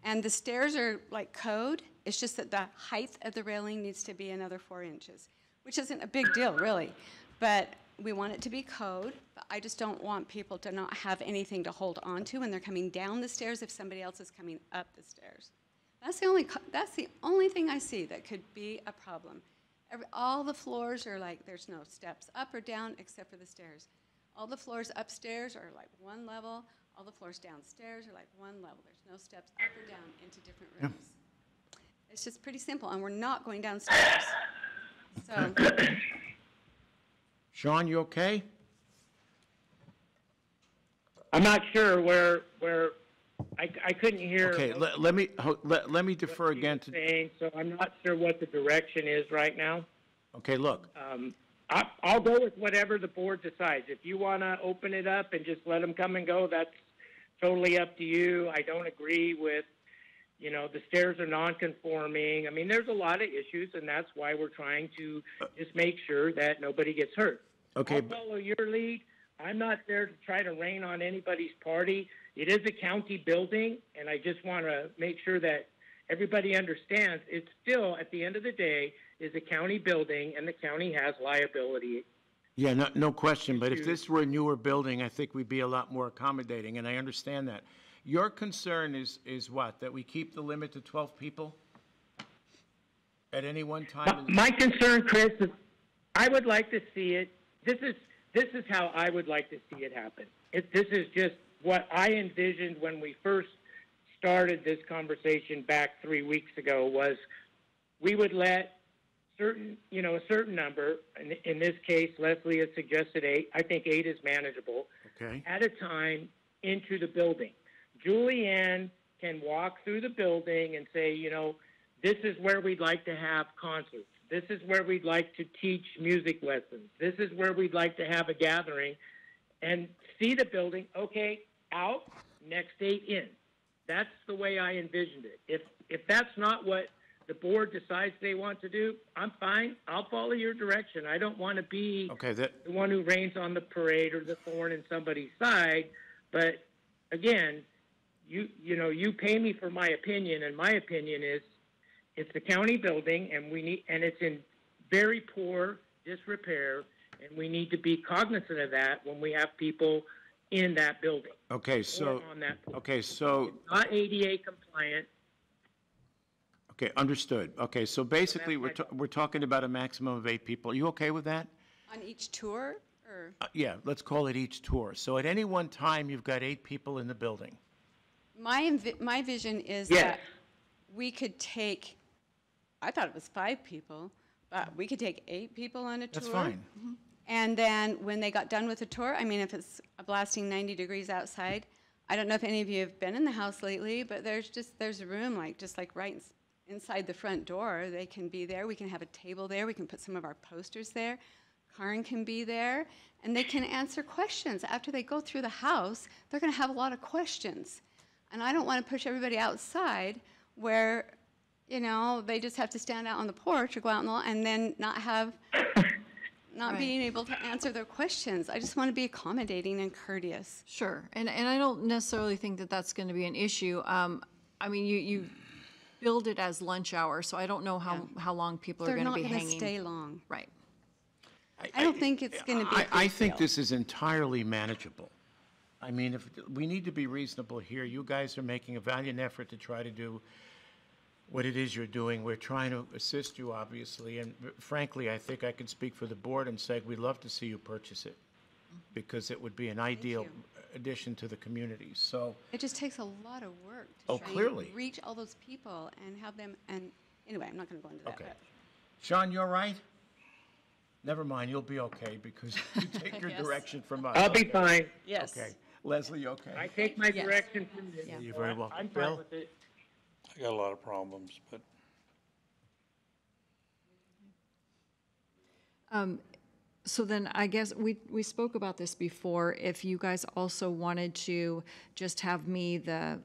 [SPEAKER 15] And the stairs are like code. It's just that the height of the railing needs to be another 4 inches, which isn't a big deal, really. But we want it to be code. But I just don't want people to not have anything to hold on to when they're coming down the stairs if somebody else is coming up the stairs. That's the only thing I see that could be a problem. All the floors are like, there's no steps up or down except for the stairs. All the floors upstairs are like one level. All the floors downstairs are like one level. There's no steps up or down into different rooms. It's just pretty simple, and we're not going downstairs. So,
[SPEAKER 1] Sean, you okay?
[SPEAKER 13] I'm not sure where I couldn't hear.
[SPEAKER 1] Okay, let me defer again to.
[SPEAKER 13] Saying, so I'm not sure what the direction is right now.
[SPEAKER 1] Okay, look.
[SPEAKER 13] I'll go with whatever the board decides. If you want to open it up and just let them come and go, that's totally up to you. I don't agree with, the stairs are non-conforming. I mean, there's a lot of issues, and that's why we're trying to just make sure that nobody gets hurt.
[SPEAKER 1] Okay.
[SPEAKER 13] I'll follow your lead. I'm not there to try to rain on anybody's party. It is a county building, and I just want to make sure that everybody understands it's still, at the end of the day, is a county building, and the county has liability.
[SPEAKER 1] Yeah, no question. But if this were a newer building, I think we'd be a lot more accommodating, and I understand that. Your concern is what? That we keep the limit to 12 people at any one time?
[SPEAKER 13] My concern, Chris, is I would like to see it. This is how I would like to see it happen. This is just what I envisioned when we first started this conversation back 3 weeks ago. Was we would let a certain number, in this case, Leslie has suggested 8. I think 8 is manageable.
[SPEAKER 1] Okay.
[SPEAKER 13] At a time into the building. Julianne can walk through the building and say, this is where we'd like to have concerts. This is where we'd like to teach music lessons. This is where we'd like to have a gathering, and see the building. Okay, out, next 8 in. That's the way I envisioned it. If that's not what the board decides they want to do, I'm fine. I'll follow your direction. I don't want to be the one who rains on the parade or the thorn in somebody's side. But again, you pay me for my opinion, and my opinion is it's a county building, and it's in very poor disrepair, and we need to be cognizant of that when we have people in that building.
[SPEAKER 1] Okay, so
[SPEAKER 13] on that porch.
[SPEAKER 1] okay, so
[SPEAKER 13] It's not ADA compliant.
[SPEAKER 1] Okay, understood. Okay, so basically, we're talking about a maximum of 8 people. Are you okay with that?
[SPEAKER 15] On each tour, or?
[SPEAKER 1] Yeah, let's call it each tour. So at any one time, you've got 8 people in the building.
[SPEAKER 15] My vision is
[SPEAKER 13] Yes.
[SPEAKER 15] that we could take, I thought it was 5 people, but we could take 8 people on a tour.
[SPEAKER 1] That's fine.
[SPEAKER 15] And then when they got done with the tour, I mean, if it's a blasting 90 degrees outside, I don't know if any of you have been in the house lately, but there's a room just like right inside the front door. They can be there. We can have a table there. We can put some of our posters there. Karen can be there, and they can answer questions. After they go through the house, they're going to have a lot of questions. And I don't want to push everybody outside where, they just have to stand out on the porch or go out in the lawn and then not being able to answer their questions. I just want to be accommodating and courteous.
[SPEAKER 3] Sure, and I don't necessarily think that that's going to be an issue. I mean, you build it as lunch hour, so I don't know how long people are going to be hanging.
[SPEAKER 15] They're not going to stay long.
[SPEAKER 3] Right.
[SPEAKER 15] I don't think it's going to be a big
[SPEAKER 1] I think
[SPEAKER 15] deal.
[SPEAKER 1] this is entirely manageable. I mean, if we need to be reasonable here. You guys are making a valiant effort to try to do what it is you're doing. We're trying to assist you, obviously, and frankly, I think I can speak for the board and say we'd love to see you purchase it, because it would be an ideal addition to the community. So
[SPEAKER 15] It just takes a lot of work
[SPEAKER 1] Oh,
[SPEAKER 15] to try
[SPEAKER 1] clearly.
[SPEAKER 15] and reach all those people and have them, and anyway, I'm not going to go into that.
[SPEAKER 1] Okay.
[SPEAKER 15] but-
[SPEAKER 1] Sean, you're right? Never mind, you'll be okay, because you take your
[SPEAKER 15] Yes.
[SPEAKER 1] direction from us.
[SPEAKER 13] I'll be
[SPEAKER 1] Okay.
[SPEAKER 13] fine.
[SPEAKER 15] Yes.
[SPEAKER 1] Okay. Leslie, you okay?
[SPEAKER 13] I take my
[SPEAKER 15] Yes.
[SPEAKER 13] direction from you.
[SPEAKER 15] Yeah.
[SPEAKER 1] You're very welcome.
[SPEAKER 13] I'm fine
[SPEAKER 1] Bill?
[SPEAKER 13] with it.
[SPEAKER 4] I got a lot of problems, but
[SPEAKER 3] So then I guess we spoke about this before. If you guys also wanted to just have me the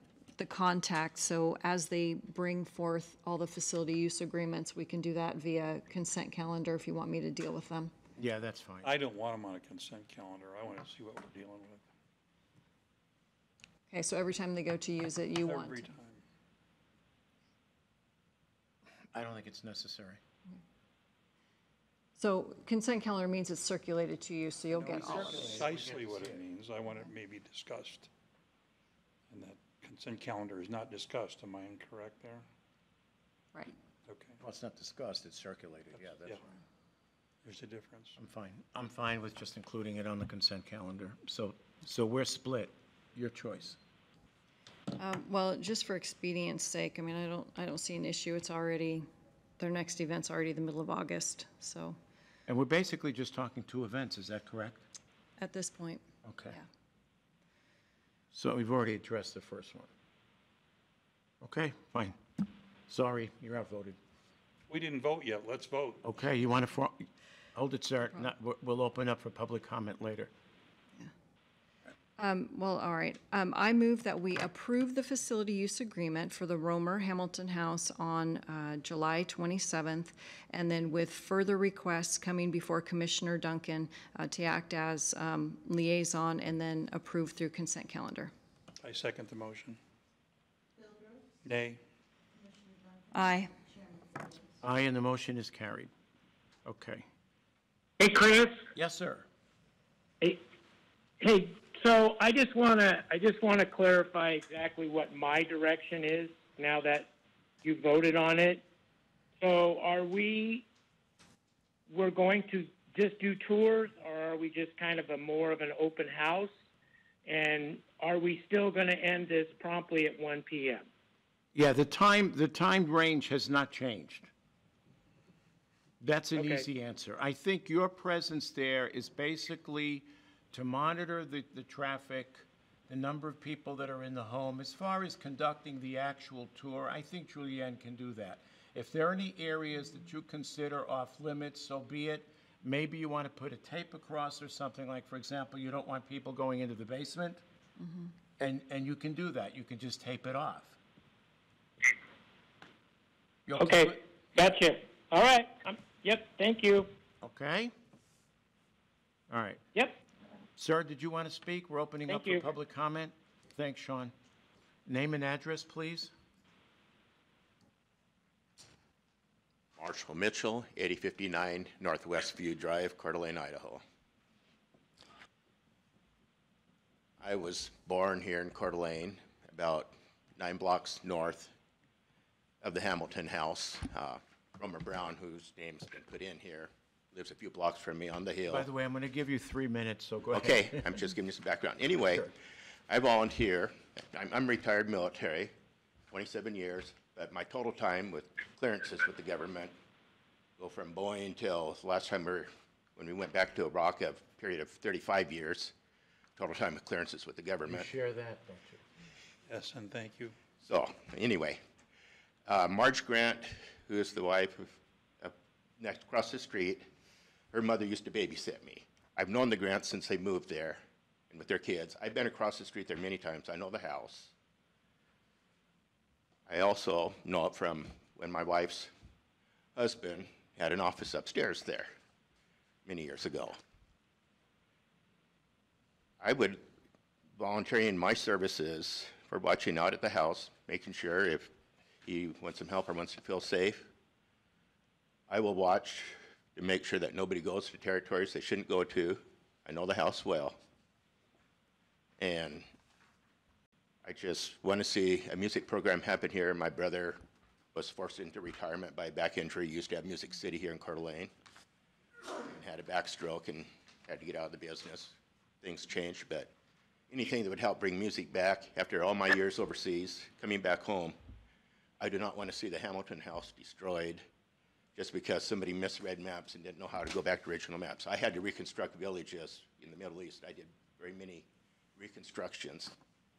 [SPEAKER 3] contact, so as they bring forth all the facility use agreements, we can do that via consent calendar if you want me to deal with them.
[SPEAKER 1] Yeah, that's fine.
[SPEAKER 4] I don't want them on a consent calendar. I want to see what we're dealing with
[SPEAKER 3] Okay, so every time they go to use it, you want.
[SPEAKER 4] every time.
[SPEAKER 1] I don't think it's necessary.
[SPEAKER 3] So consent calendar means it's circulated to you, so you'll get all of it.
[SPEAKER 4] Precisely what it means. I want it maybe discussed. And that consent calendar is not discussed. Am I incorrect there?
[SPEAKER 3] Right.
[SPEAKER 4] Okay.
[SPEAKER 1] Well, it's not discussed, it's circulated, yeah, that's
[SPEAKER 4] Yeah.
[SPEAKER 1] right.
[SPEAKER 4] There's a difference.
[SPEAKER 1] I'm fine. I'm fine with just including it on the consent calendar. So we're split. Your choice.
[SPEAKER 3] Well, just for expedience sake, I mean, I don't see an issue. It's already, their next event's already the middle of August, so
[SPEAKER 1] And we're basically just talking 2 events, is that correct?
[SPEAKER 3] at this point,
[SPEAKER 1] Okay.
[SPEAKER 3] yeah.
[SPEAKER 1] So we've already addressed the first one. Okay, fine. Sorry, you're outvoted.
[SPEAKER 4] We didn't vote yet. Let's vote.
[SPEAKER 1] Okay, you want to, hold it, sir. We'll open up for public comment later.
[SPEAKER 3] Well, all right. I move that we approve the facility use agreement for the Romer Hamilton House on July 27th, and then with further requests coming before Commissioner Duncan to act as liaison, and then approve through consent calendar.
[SPEAKER 4] I second the motion. Nay.
[SPEAKER 3] Aye.
[SPEAKER 1] Aye, and the motion is carried. Okay.
[SPEAKER 13] Hey, Chris?
[SPEAKER 1] Yes, sir.
[SPEAKER 13] Hey, so I just want to clarify exactly what my direction is now that you voted on it. So we're going to just do tours, or are we just kind of more of an open house? And are we still going to end this promptly at 1 p.m.?
[SPEAKER 1] Yeah, the time range has not changed. That's an
[SPEAKER 13] Okay.
[SPEAKER 1] easy answer. I think your presence there is basically to monitor the traffic, the number of people that are in the home. As far as conducting the actual tour, I think Julianne can do that. If there are any areas that you consider off limits, so be it. Maybe you want to put a tape across or something, like, for example, you don't want people going into the basement, and you can do that. You can just tape it off. You
[SPEAKER 13] Okay,
[SPEAKER 1] with-
[SPEAKER 13] gotcha. All right. Yep, thank you.
[SPEAKER 1] Okay? All right.
[SPEAKER 13] Yep.
[SPEAKER 1] Sir, did you want to speak? We're opening
[SPEAKER 13] Thank
[SPEAKER 1] up
[SPEAKER 13] you.
[SPEAKER 1] for public comment. Thanks, Sean. Name and address, please.
[SPEAKER 16] Marshall Mitchell, 8059 Northwest View Drive, Coeur d'Alene, Idaho. I was born here in Coeur d'Alene, about 9 blocks north. of the Hamilton House. Romer Brown, whose name's been put in here, lives a few blocks from me on the hill.
[SPEAKER 1] By the way, I'm going to give you 3 minutes, so go ahead.
[SPEAKER 16] Okay, I'm just giving you some background. Anyway, I volunteer. I'm retired military, 27 years, but my total time with clearances with the government go from Boeing till the last time when we went back to Iraq, a period of 35 years, total time of clearances with the
[SPEAKER 1] You
[SPEAKER 16] government.
[SPEAKER 1] share that, don't you?
[SPEAKER 4] Yes, and thank you.
[SPEAKER 16] So, anyway, Marge Grant, who is the wife of next across the street, her mother used to babysit me. I've known the Grants since they moved there and with their kids. I've been across the street there many times. I know the house. I also know it from when my wife's husband had an office upstairs there many years ago. I would volunteer in my services for watching out at the house, making sure if he wants some help or wants to feel safe. I will watch to make sure that nobody goes to territories they shouldn't go to. I know the house well. And I just want to see a music program happen here. My brother was forced into retirement by a back injury. He used to have Music City here in Coeur d'Alene. And had a back stroke and had to get out of the business. Things changed, but anything that would help bring music back after all my years overseas, coming back home, I do not want to see the Hamilton House destroyed just because somebody misread maps and didn't know how to go back to original maps. I had to reconstruct villages in the Middle East. I did very many reconstructions,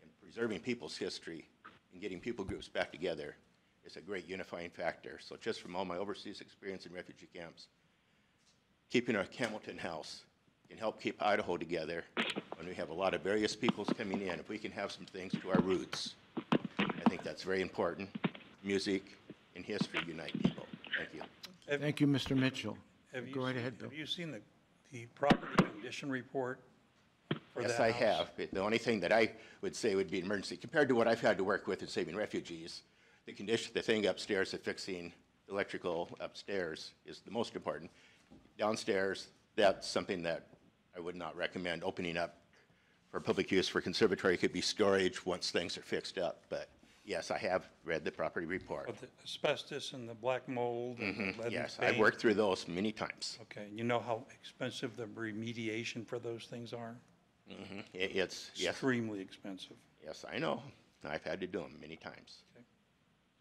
[SPEAKER 16] and preserving people's history and getting people groups back together is a great unifying factor. So just from all my overseas experience in refugee camps, keeping our Hamilton House can help keep Idaho together when we have a lot of various peoples coming in. If we can have some things to our roots, I think that's very important. Music and history unite people. Thank you.
[SPEAKER 1] Thank you, Mr. Mitchell. Go right ahead, Bill.
[SPEAKER 4] Have you seen the property condition report for that
[SPEAKER 16] Yes, I
[SPEAKER 4] house?
[SPEAKER 16] have. The only thing that I would say would be an emergency, compared to what I've had to work with in saving refugees, the thing upstairs of fixing electrical upstairs is the most important. Downstairs, that's something that I would not recommend opening up for public use for conservatory. It could be storage once things are fixed up, but yes, I have read the property report.
[SPEAKER 4] But the asbestos and the black mold and the lead and
[SPEAKER 16] Yes,
[SPEAKER 4] paint?
[SPEAKER 16] I've worked through those many times.
[SPEAKER 4] Okay, you know how expensive the remediation for those things are?
[SPEAKER 16] It's, yes.
[SPEAKER 4] Extremely expensive.
[SPEAKER 16] Yes, I know. I've had to do them many times.
[SPEAKER 4] Okay.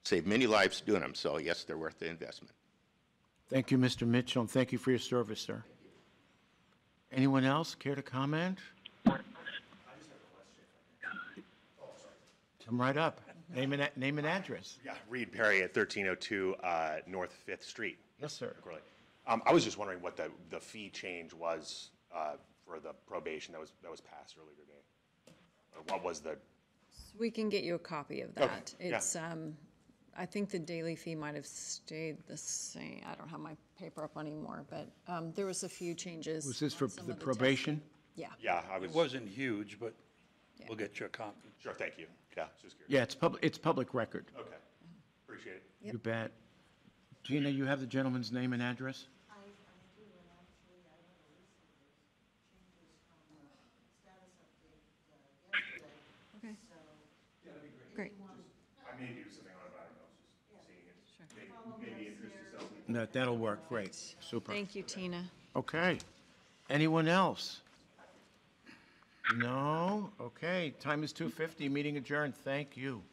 [SPEAKER 16] Saved many lives doing them, so yes, they're worth the investment.
[SPEAKER 1] Thank you, Mr. Mitchell, and thank you for your service, sir. Anyone else care to comment? Come right up. Name and address.
[SPEAKER 17] Yeah, Reed Perry at 1302 North 5th Street.
[SPEAKER 1] Yes, sir.
[SPEAKER 17] Corley. I was just wondering what the fee change was for the probation that was passed earlier today. Or what was the?
[SPEAKER 3] We can get you a copy of that.
[SPEAKER 17] Okay, yeah.
[SPEAKER 3] It's, I think the daily fee might have stayed the same. I don't have my paper up anymore, but there was a few changes.
[SPEAKER 1] Was this for
[SPEAKER 3] on some
[SPEAKER 1] the
[SPEAKER 3] of
[SPEAKER 1] probation?
[SPEAKER 3] Yeah.
[SPEAKER 17] Yeah,
[SPEAKER 4] It wasn't huge, but we'll get you a copy.
[SPEAKER 17] Sure, thank you. Yeah, just curious.
[SPEAKER 1] Yeah, it's public record.
[SPEAKER 17] Okay, appreciate it.
[SPEAKER 1] You bet. Gina, you have the gentleman's name and address?
[SPEAKER 3] Okay. Great.
[SPEAKER 17] I may do something on it, but I don't know, just seeing it. Maybe interest to sell.
[SPEAKER 1] That'll work. Great. Super.
[SPEAKER 3] Thank you, Tina.
[SPEAKER 1] Okay. Anyone else? No? Okay. Time is 2:50. Meeting adjourned. Thank you.